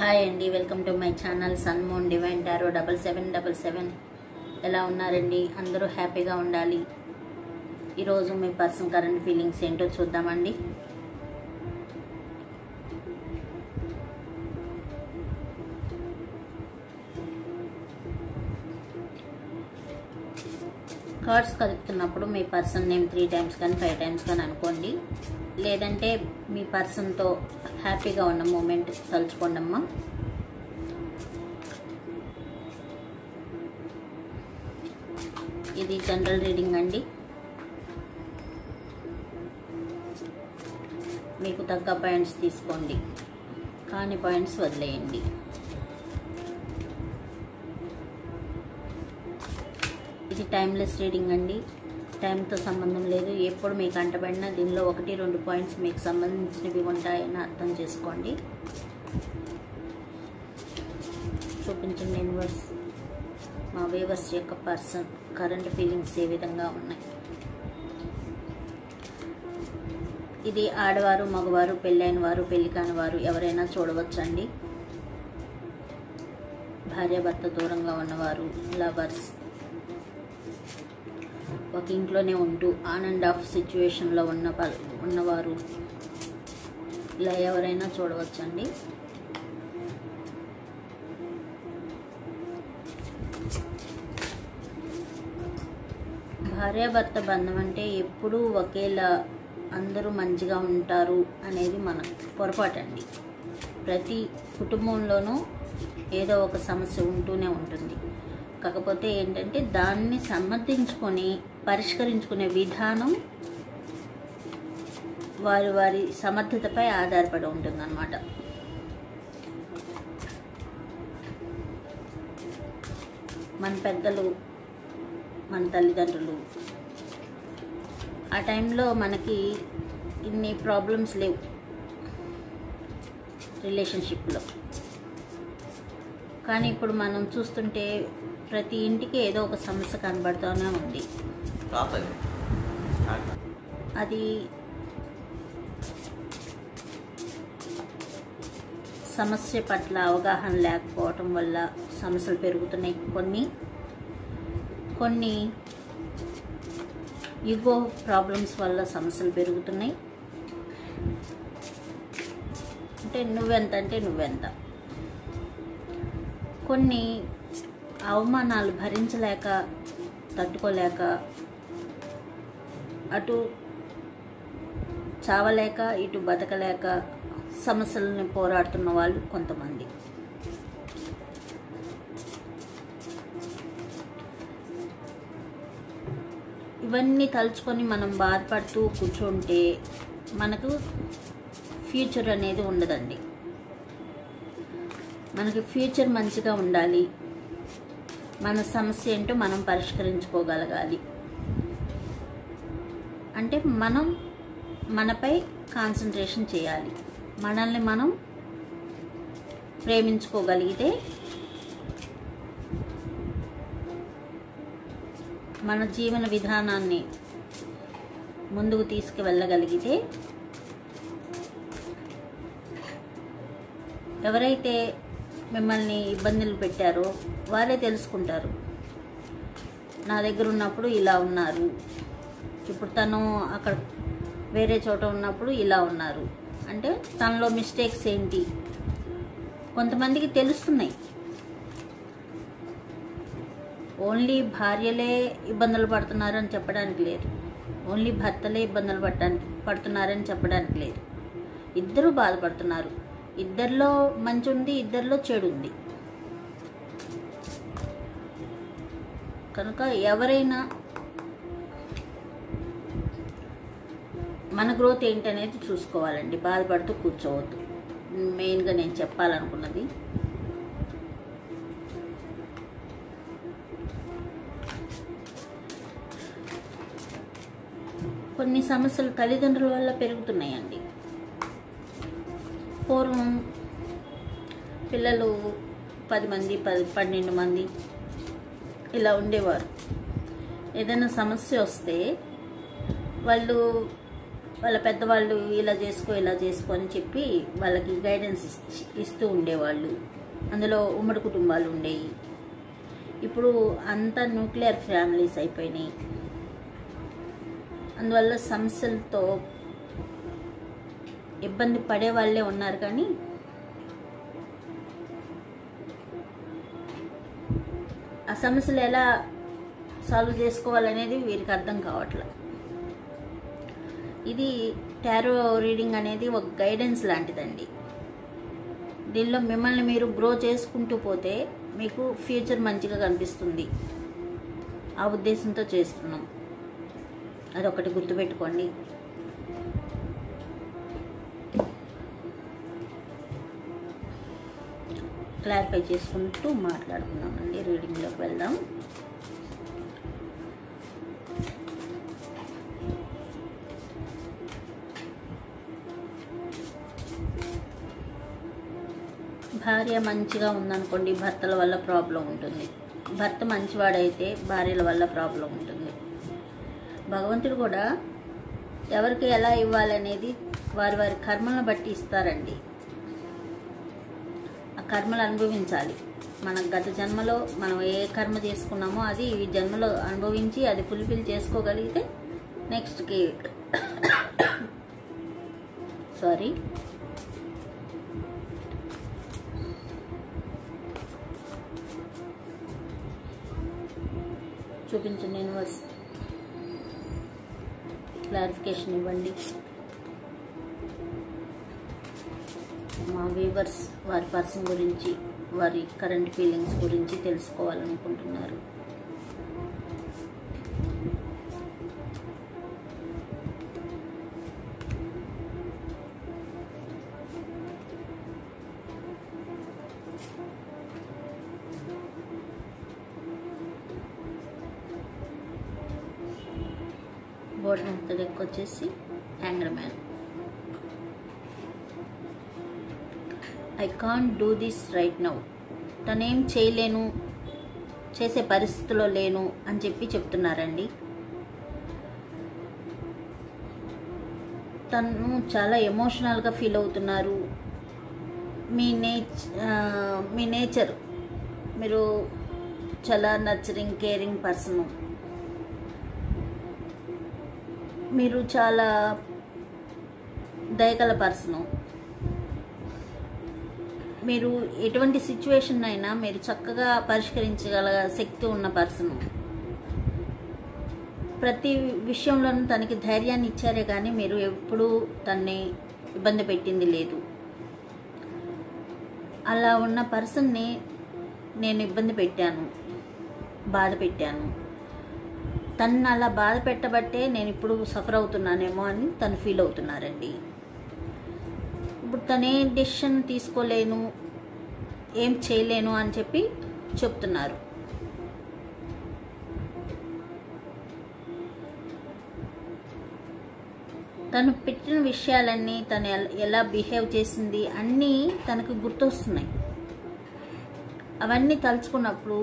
Hi అండి, welcome to my channel sun moon divine tarot 7777. ఎలా ఉన్నారండి? అందరూ హ్యాపీగా ఉండాలి. ఈరోజు మీ పర్సన్ కరెంట్ ఫీలింగ్స్ ఏంటో చూద్దామండి. కార్డ్స్ కలుపుతున్నప్పుడు మీ పర్సన్ నేమ్ 3 times కానీ 5 times కానీ అనుకోండి. లేదంటే మీ పర్సన్తో హ్యాపీగా ఉన్న మూమెంట్ తలుచుకోండి అమ్మా. ఇది జనరల్ రీడింగ్ అండి. మీకు తగ్గ పాయింట్స్ తీసుకోండి, కాని పాయింట్స్ వదిలేయండి. ఇది టైమ్లెస్ రీడింగ్ అండి. టైంతో సంబంధం లేదు. ఎప్పుడు మీకు అంటబడినా దీనిలో 1-2 పాయింట్స్ మీకు సంబంధించినవి ఉంటాయని అర్థం చేసుకోండి. చూపించండి యూనివర్స్, మా వ్యూవర్స్ యొక్క పర్సన్ కరెంట్ ఫీలింగ్స్ ఏ విధంగా ఉన్నాయి. ఇది ఆడవారు, మగవారు, పెళ్ళైన వారు, పెళ్లి కాని వారు ఎవరైనా చూడవచ్చండి. భార్యాభర్త దూరంగా ఉన్నవారు, లవర్స్, ఒక ఇంట్లోనే ఉంటూ ఆన్ అండ్ ఆఫ్ సిచ్యువేషన్లో ఉన్నవారు ఇలా ఎవరైనా చూడవచ్చండి. భార్యాభర్త బంధం అంటే ఎప్పుడూ ఒకేలా అందరూ మంచిగా ఉంటారు అనేది మన పొరపాటండి. ప్రతి కుటుంబంలోనూ ఏదో ఒక సమస్య ఉంటూనే ఉంటుంది. కాకపోతే ఏంటంటే దాన్ని సమర్థించుకొని పరిష్కరించుకునే విధానం వారి వారి సమర్థతపై ఆధారపడి ఉంటుందన్నమాట. మన పెద్దలు, మన తల్లిదండ్రులు ఆ టైంలో మనకి ఇన్ని ప్రాబ్లమ్స్ లేవు రిలేషన్షిప్లో. కానీ ఇప్పుడు మనం చూస్తుంటే ప్రతి ఇంటికి ఏదో ఒక సమస్య కనబడుతూనే ఉంది. అది సమస్య పట్ల అవగాహన లేకపోవటం వల్ల సమస్యలు పెరుగుతున్నాయి. కొన్ని ఈగో ప్రాబ్లమ్స్ వల్ల సమస్యలు పెరుగుతున్నాయి. అంటే నువ్వెంత కొన్ని అవమానాలు భరించలేక, తట్టుకోలేక, అటు చావలేక ఇటు బతకలేక సమస్యలను పోరాడుతున్న వాళ్ళు కొంతమంది. ఇవన్నీ తలుచుకొని మనం బాధపడుతూ కూర్చుంటే మనకు ఫ్యూచర్ అనేది ఉండదండి. మనకి ఫ్యూచర్ మంచిగా ఉండాలి. మన సమస్య ఏంటో మనం పరిష్కరించుకోగలగాలి. అంటే మనం మనపై కాన్సన్ట్రేషన్ చేయాలి. మనల్ని మనం ప్రేమించుకోగలిగితే, మన జీవన విధానాన్ని ముందుకు తీసుకువెళ్ళగలిగితే, ఎవరైతే మిమ్మల్ని ఇబ్బందులు పెట్టారో వారే తెలుసుకుంటారు. నా దగ్గర ఉన్నప్పుడు ఇలా ఉన్నారు, ఇప్పుడు తను అక్కడ వేరే చోట ఉన్నప్పుడు ఇలా ఉన్నారు అంటే తనలో మిస్టేక్స్ ఏంటి కొంతమందికి తెలుస్తున్నాయి. ఓన్లీ భార్యలే ఇబ్బందులు పడుతున్నారని చెప్పడానికి లేదు, ఓన్లీ భర్తలే ఇబ్బందులు పడుతున్నారని చెప్పడానికి లేదు. ఇద్దరూ బాధపడుతున్నారు. ఇద్దరిలో మంచి ఉంది, ఇద్దరిలో చెడు ఉంది. కనుక ఎవరైనా మన గ్రోత్ ఏంటనేది చూసుకోవాలండి. బాధపడుతూ కూర్చోవద్దు. మెయిన్గా నేను చెప్పాలనుకున్నది. కొన్ని సమస్యలు తల్లిదండ్రుల వల్ల పెరుగుతున్నాయండి. పూర్వం పిల్లలు 10 మంది 12 మంది ఇలా ఉండేవారు. ఏదైనా సమస్య వస్తే వాళ్ళు వాళ్ళ పెద్దవాళ్ళు ఇలా చేసుకో అని చెప్పి వాళ్ళకి గైడెన్స్ ఇస్తూ ఉండేవాళ్ళు. అందులో ఉమ్మడి కుటుంబాలు ఉండేవి. ఇప్పుడు అంతా న్యూక్లియర్ ఫ్యామిలీస్ అయిపోయినాయి. అందువల్ల సమస్యలతో ఇబ్బంది పడే వాళ్ళే ఉన్నారు, కానీ ఆ సమస్యలు ఎలా సాల్వ్ చేసుకోవాలనేది వీరికి అర్థం కావట్లేదు. ఇది టారో రీడింగ్ అనేది ఒక గైడెన్స్ లాంటిదండి. దీనిలో మిమ్మల్ని మీరు గ్రో చేసుకుంటూ పోతే మీకు ఫ్యూచర్ మంచిగా కనిపిస్తుంది. ఆ ఉద్దేశంతో చేస్తున్నాం. అదొకటి గుర్తుపెట్టుకోండి. క్లారిఫై చేసుకుంటూ మాట్లాడుకున్నామండి. రీడింగ్లోకి వెళ్దాం. భార్య మంచిగా ఉందనుకోండి, భర్తల వల్ల ప్రాబ్లం ఉంటుంది. భర్త మంచివాడైతే భార్యల వల్ల ప్రాబ్లం ఉంటుంది. భగవంతుడు కూడా ఎవరికి ఎలా ఇవ్వాలనేది వారి వారి కర్మలను బట్టి ఇస్తారండి. ఆ కర్మలు అనుభవించాలి. మన గత జన్మలో మనం ఏ కర్మ చేసుకున్నామో అది ఈ జన్మలో అనుభవించి అది ఫుల్ఫిల్ చేసుకోగలిగితే నెక్స్ట్కి చూపించండి. యూనివర్స్ క్లారిఫికేషన్ ఇవ్వండి. మా వ్యూవర్స్ వారి పర్సన్ గురించి, వారి కరెంట్ ఫీలింగ్స్ గురించి తెలుసుకోవాలనుకుంటున్నారు. బోర్డు అంత డెక్ వచ్చేసి anger man. I can't do this right now. తనేం చేయలేను, చేసే పరిస్థితిలో లేను అని చెప్పి చెప్తున్నారండి. తను చాలా ఎమోషనల్గా ఫీల్ అవుతున్నారు. మీ నేచర్, మీరు చాలా నర్చరింగ్, కేరింగ్ పర్సన్. మీరు చాలా దయగల పర్సన్. మీరు ఎటువంటి సిచ్యువేషన్ అయినా మీరు చక్కగా పరిష్కరించగల శక్తి ఉన్న పర్సన్. ప్రతి విషయంలోనూ తనకి ధైర్యాన్ని ఇచ్చారే కానీ మీరు ఎప్పుడూ తన్ని ఇబ్బంది పెట్టింది లేదు. అలా ఉన్న పర్సన్ని నేను ఇబ్బంది పెట్టాను, బాధ పెట్టాను. తను అలా బాధ పెట్టబట్టే నేను ఇప్పుడు సఫర్ అవుతున్నానేమో అని తను ఫీల్ అవుతున్నారండి. ఇప్పుడు తనే డెసిషన్ తీసుకోలేను, ఏం చేయలేను అని చెప్పి చెప్తున్నారు. తను పెట్టిన విషయాలన్నీ, తను ఎలా బిహేవ్ చేసింది అన్నీ తనకు గుర్తొస్తున్నాయి. అవన్నీ తలుచుకున్నప్పుడు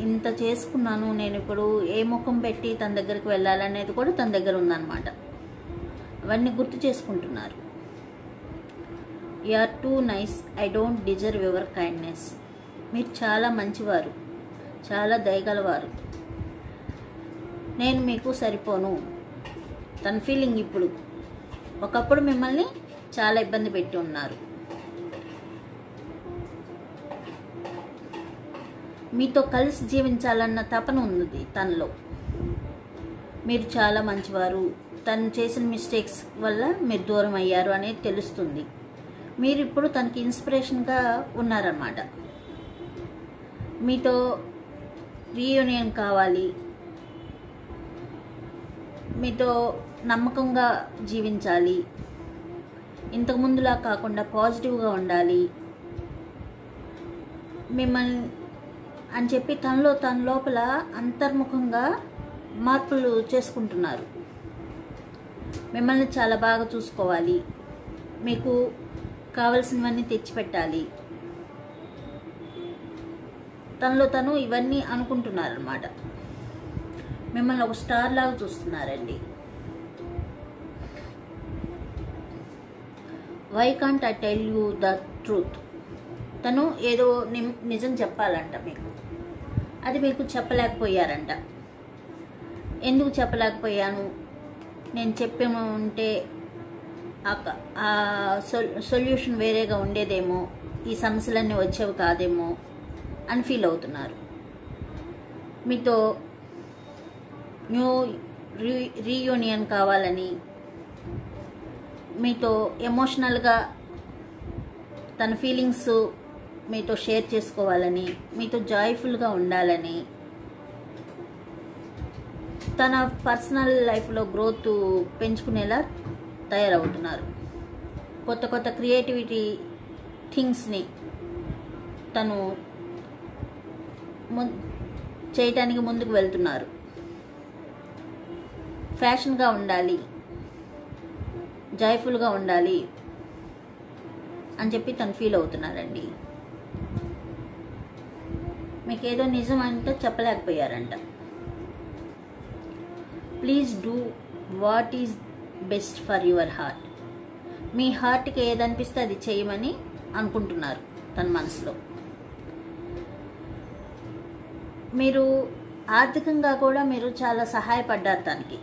ఇంత చేసుకున్నాను, నేను ఇప్పుడు ఏ ముఖం పెట్టి తన దగ్గరికి వెళ్ళాలనేది కూడా తన దగ్గర ఉందన్నమాట. అవన్నీ గుర్తు చేసుకుంటున్నారు. You are too nice, I don't deserve your kindness. మీరు చాలా మంచివారు, చాలా దయగలవారు. నేను మీకు సరిపోను. తన ఫీలింగ్ ఇప్పుడు. ఒకప్పుడు మిమ్మల్ని చాలా ఇబ్బంది పెట్టి ఉన్నారు. మీతో కలిసి జీవించాలన్న తపన ఉంది తనలో. మీరు చాలా మంచివారు. తను చేసిన మిస్టేక్స్ వల్ల మీరు దూరం అయ్యారు అనేది తెలుస్తుంది. మీరు ఇప్పుడు తనకి ఇన్స్పిరేషన్గా ఉన్నారన్నమాట. మీతో రీయూనియన్ కావాలి, మీతో నమ్మకంగా జీవించాలి, ఇంతకుముందులా కాకుండా పాజిటివ్గా ఉండాలి మిమ్మల్ని అని చెప్పి తన లోపల అంతర్ముఖంగా మార్పులు చేసుకుంటున్నారు. మిమ్మల్ని చాలా బాగా చూసుకోవాలి, మీకు కావలసినవన్నీ తెచ్చిపెట్టాలి. తనలో తను ఇవన్నీ అనుకుంటున్నారన్నమాట. మిమ్మల్ని ఒక స్టార్ లాగా చూస్తున్నారండి. Why can't I tell you the truth. తను ఏదో నిజం చెప్పాలంట మీకు, అది మీకు చెప్పలేకపోయారంట. ఎందుకు చెప్పలేకపోయాను, నేను చెప్పే ఉంటే ఆ సొల్యూషన్ వేరేగా ఉండేదేమో, ఈ సమస్యలన్నీ వచ్చేవి కాదేమో అని ఫీల్ అవుతున్నారు. మీతో న్యూ రీయూనియన్ కావాలని, మీతో ఎమోషనల్గా తన ఫీలింగ్స్ మీతో షేర్ చేసుకోవాలని, మీతో జాయ్ఫుల్గా ఉండాలని, తన పర్సనల్ లైఫ్లో గ్రోత్ పెంచుకునేలా తయారవుతున్నారు. కొత్త కొత్త క్రియేటివిటీ థింగ్స్ని తను చేయటానికి ముందుకు వెళ్తున్నారు. ఫ్యాషన్గా ఉండాలి, జాయ్ఫుల్గా ఉండాలి అని చెప్పి తను ఫీల్ అవుతున్నారండి. మీకు ఏదో నిజం అంటే చెప్పలేకపోయారంట. Please do what is best for your heart. మీ హార్ట్కి ఏదనిపిస్తే అది చేయమని అనుకుంటున్నారు తన మనసులో. మీరు ఆర్థికంగా కూడా మీరు చాలా సహాయపడ్డారు తనకి.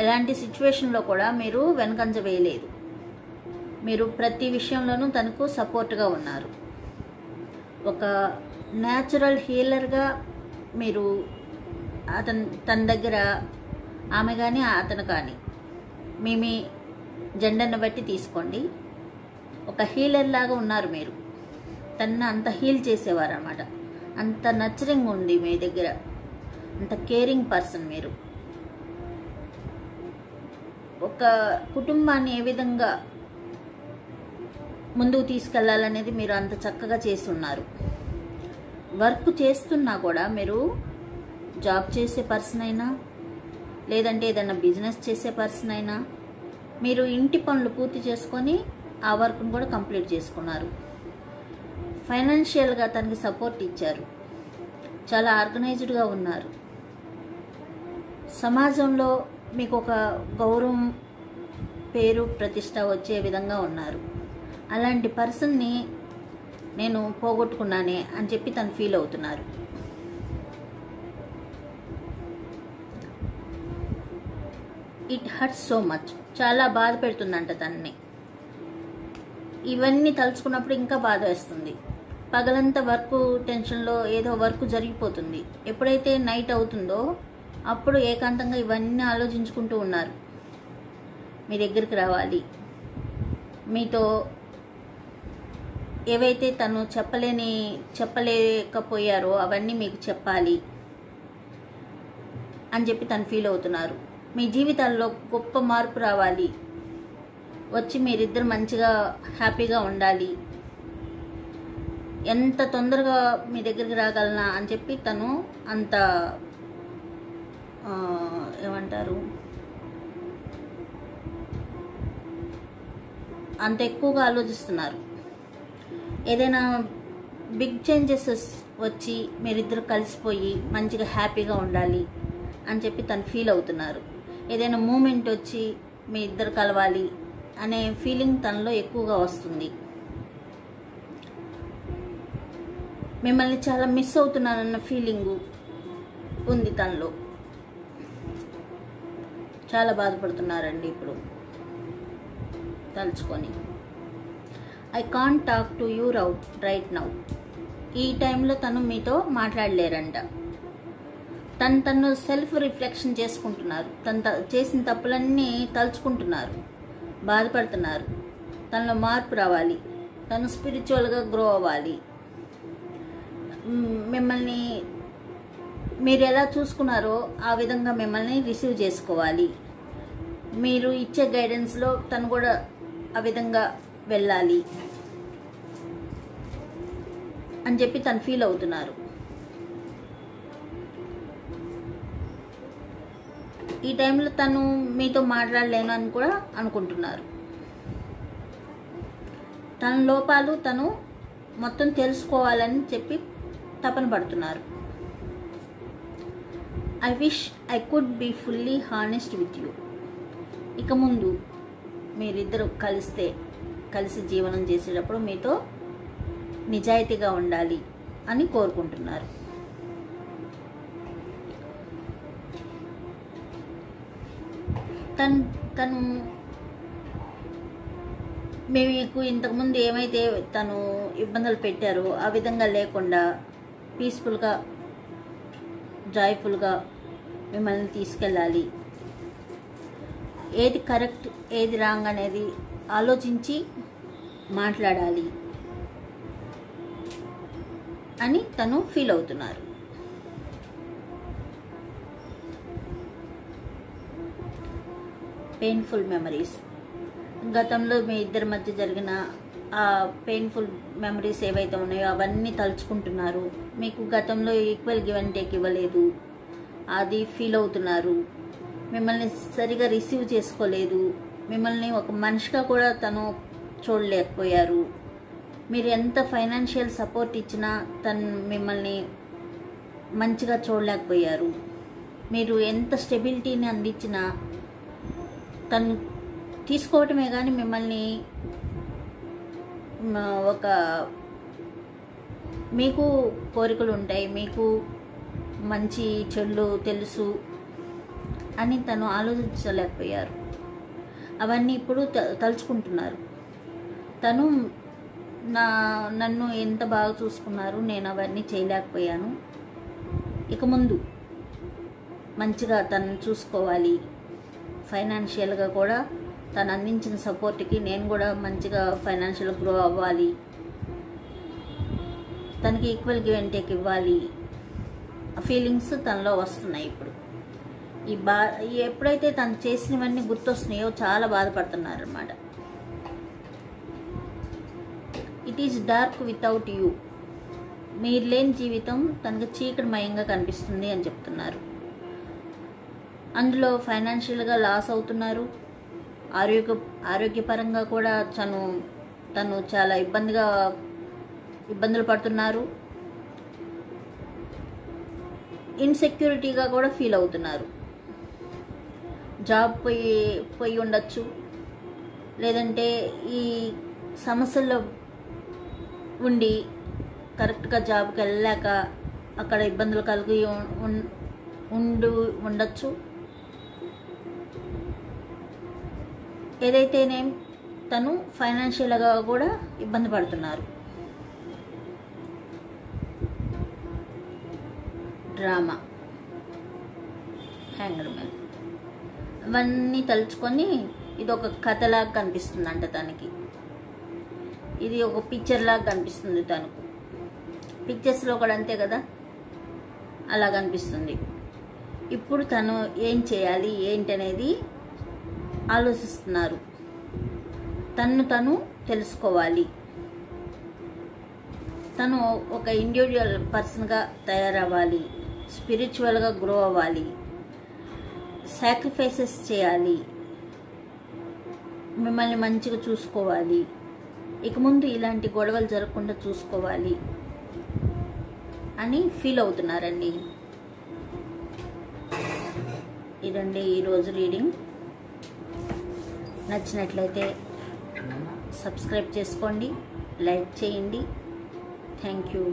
ఎలాంటి సిచ్యువేషన్లో కూడా మీరు వెనకంజ వేయలేదు. మీరు ప్రతి విషయంలోనూ తనకు సపోర్ట్గా ఉన్నారు. ఒక న్యాచురల్ హీలర్గా మీరు తన దగ్గర, ఆమె కానీ అతను కానీ, మీ జెండర్ని బట్టి తీసుకోండి, ఒక హీలర్ లాగా ఉన్నారు మీరు. తనని అంత హీల్ చేసేవారు అన్నమాట. అంత నర్చరింగ్ ఉంది మీ దగ్గర, అంత కేరింగ్ పర్సన్ మీరు. ఒక కుటుంబాన్ని ఏ విధంగా ముందుకు తీసుకెళ్లాలనేది మీరు అంత చక్కగా చేస్తున్నారు. వర్క్ చేస్తున్నా కూడా మీరు జాబ్ చేసే పర్సన్ అయినా, లేదంటే ఏదైనా బిజినెస్ చేసే పర్సన్ అయినా, మీరు ఇంటి పనులు పూర్తి చేసుకొని ఆ వర్క్ను కూడా కంప్లీట్ చేసుకున్నారు. ఫైనాన్షియల్గా తనకి సపోర్ట్ ఇచ్చారు. చాలా ఆర్గనైజ్డ్గా ఉన్నారు. సమాజంలో మీకు ఒక గౌరవం, పేరు, ప్రతిష్ట వచ్చే విధంగా ఉన్నారు. అలాంటి పర్సన్ని నేను పోగొట్టుకున్నానే అని చెప్పి తను ఫీల్ అవుతున్నారు. It hurts so much. చాలా బాధ పెడుతుందంట తనని. ఇవన్నీ తలుచుకున్నప్పుడు ఇంకా బాధ వేస్తుంది. పగలంతా వర్క్ టెన్షన్లో ఏదో వర్క్ జరిగిపోతుంది. ఎప్పుడైతే నైట్ అవుతుందో అప్పుడు ఏకాంతంగా ఇవన్నీ ఆలోచించుకుంటూ ఉన్నారు. మీ దగ్గరికి రావాలి, మీతో ఏవైతే తను చెప్పలేకపోయారో అవన్నీ మీకు చెప్పాలి అని చెప్పి తను ఫీల్ అవుతున్నారు. మీ జీవితాల్లో గొప్ప మార్పు రావాలి, వచ్చి మీరిద్దరు మంచిగా హ్యాపీగా ఉండాలి, ఎంత తొందరగా మీ దగ్గరికి రాగలనా అని చెప్పి తను అంత ఏమంటారు అంత ఎక్కువగా ఆలోచిస్తున్నారు. ఏదైనా బిగ్ చేంజెస్ వచ్చి మీరిద్దరు కలిసిపోయి మంచిగా హ్యాపీగా ఉండాలి అని చెప్పి తను ఫీల్ అవుతున్నారు. ఏదైనా మూమెంట్ వచ్చి మీ ఇద్దరు కలవాలి అనే ఫీలింగ్ తనలో ఎక్కువగా వస్తుంది. మిమ్మల్ని చాలా మిస్ అవుతున్నానన్న ఫీలింగు ఉంది తనలో. చాలా బాధపడుతున్నారండి ఇప్పుడు తలుచుకొని. I can't talk to you right now. ఈ టైంలో తను మీతో మాట్లాడలేరంట. తను సెల్ఫ్ రిఫ్లెక్షన్ చేసుకుంటున్నారు. తను చేసిన తప్పులన్నీ తలుచుకుంటున్నారు, బాధపడుతున్నారు. తనలో మార్పు రావాలి, తను స్పిరిచువల్గా గ్రో అవ్వాలి. మిమ్మల్ని మీరు ఎలా చూసుకున్నారో ఆ విధంగా మిమ్మల్ని రిసీవ్ చేసుకోవాలి. మీరు ఇచ్చే గైడెన్స్లో తను కూడా ఆ విధంగా వెళ్ళాలి అని చెప్పి తను ఫీల్ అవుతున్నారు. ఈ టైంలో తను మీతో మాట్లాడలేను అని కూడా అనుకుంటున్నారు. తన లోపాలు తను మొత్తం తెలుసుకోవాలని చెప్పి తపన పడుతున్నారు. I wish I could be fully honest with you. ఇక ముందు మీరిద్దరు కలిసి జీవనం చేసేటప్పుడు మీతో నిజాయితీగా ఉండాలి అని కోరుకుంటున్నారు. తను మీకు ఇంతకుముందు ఏమైతే తను ఇబ్బందులు పెట్టారో ఆ విధంగా లేకుండా పీస్ఫుల్గా, జాయ్ఫుల్గా మిమ్మల్ని తీసుకెళ్ళాలి. ఏది కరెక్ట్ ఏది రాంగ్ అనేది ఆలోచించి మాట్లాడాలి అని తను ఫీల్ అవుతున్నారు. పెయిన్ఫుల్ మెమరీస్, గతంలో మీ ఇద్దరి మధ్య జరిగిన ఆ పెయిన్ఫుల్ మెమరీస్ ఏవైతే ఉన్నాయో అవన్నీ తలుచుకుంటున్నారు. మీకు గతంలో ఈక్వల్ గివ్ అండ్ టేక్ ఇవ్వలేదు, అది ఫీల్ అవుతున్నారు. మిమ్మల్ని సరిగా రిసీవ్ చేసుకోలేదు, మిమ్మల్ని ఒక మనిషిగా కూడా తను చూడలేకపోయారు. మీరు ఎంత ఫైనాన్షియల్ సపోర్ట్ ఇచ్చినా తను మిమ్మల్ని మంచిగా చూడలేకపోయారు. మీరు ఎంత స్టెబిలిటీని అందించినా తను తీసుకోవటమే కానీ మిమ్మల్ని ఒక మీకు కోరికలు ఉంటాయి, మీకు మంచి చెడులు తెలుసు అని తను ఆలోచించలేకపోయారు. అవన్నీ ఇప్పుడు తలుచుకుంటున్నారు. తను నన్ను ఎంత బాగా చూసుకున్నారు, నేను అవన్నీ చేయలేకపోయాను, ఇక ముందు మంచిగా తను చూసుకోవాలి, ఫైనాన్షియల్గా కూడా తను అందించిన సపోర్ట్కి నేను కూడా మంచిగా ఫైనాన్షియల్ గ్రో అవ్వాలి, తనకి ఈక్వల్ గివ్ అండ్ టేక్ ఇవ్వాలి, ఆ ఫీలింగ్స్ తనలో వస్తున్నాయి. ఇప్పుడు ఎప్పుడైతే తను చేసినవన్నీ గుర్తొస్తున్నాయో చాలా బాధపడుతున్నారు అన్నమాట. It is dark without you, మీరు లేని జీవితం తనకి చీకటిమయంగా కనిపిస్తుంది అని చెప్తున్నారు. అందులో ఫైనాన్షియల్గా లాస్ అవుతున్నారు, ఆరోగ్యపరంగా కూడా తను చాలా ఇబ్బందులు పడుతున్నారు, ఇన్సెక్యూరిటీగా కూడా ఫీల్ అవుతున్నారు. జాబ్ పోయి ఉండొచ్చు, లేదంటే ఈ సమస్యల్లో ఉండి కరెక్ట్గా జాబ్కి వెళ్ళలేక అక్కడ ఇబ్బందులు కలిగి ఉండొచ్చు. ఏదైతేనేం తను ఫైనాన్షియల్గా కూడా ఇబ్బంది పడుతున్నారు. డ్రామా, హ్యాంగర్ మ్యాన్, అవన్నీ తలుచుకొని ఇది ఒక కథలాగా కనిపిస్తుందంట తనకి. ఇది ఒక పిక్చర్ లాగా కనిపిస్తుంది తనకు. పిక్చర్స్లో కూడా అంతే కదా, అలా కనిపిస్తుంది. ఇప్పుడు తను ఏం చేయాలి ఏంటనేది ఆలోచిస్తున్నారు. తను తెలుసుకోవాలి, తను ఒక ఇండివిజువల్ పర్సన్గా తయారవ్వాలి, స్పిరిచువల్గా గ్రో అవ్వాలి, సాక్రిఫైసెస్ చేయాలి, మిమ్మల్ని మంచిగా చూసుకోవాలి, ఇక ముందు ఇలాంటి గొడవలు జరగకుండా చూసుకోవాలి అని ఫీల్ అవుతున్నారండి. ఇదండి ఈరోజు రీడింగ్. నచ్చినట్లయితే సబ్స్క్రైబ్ చేసుకోండి, లైక్ చేయండి. Thank you.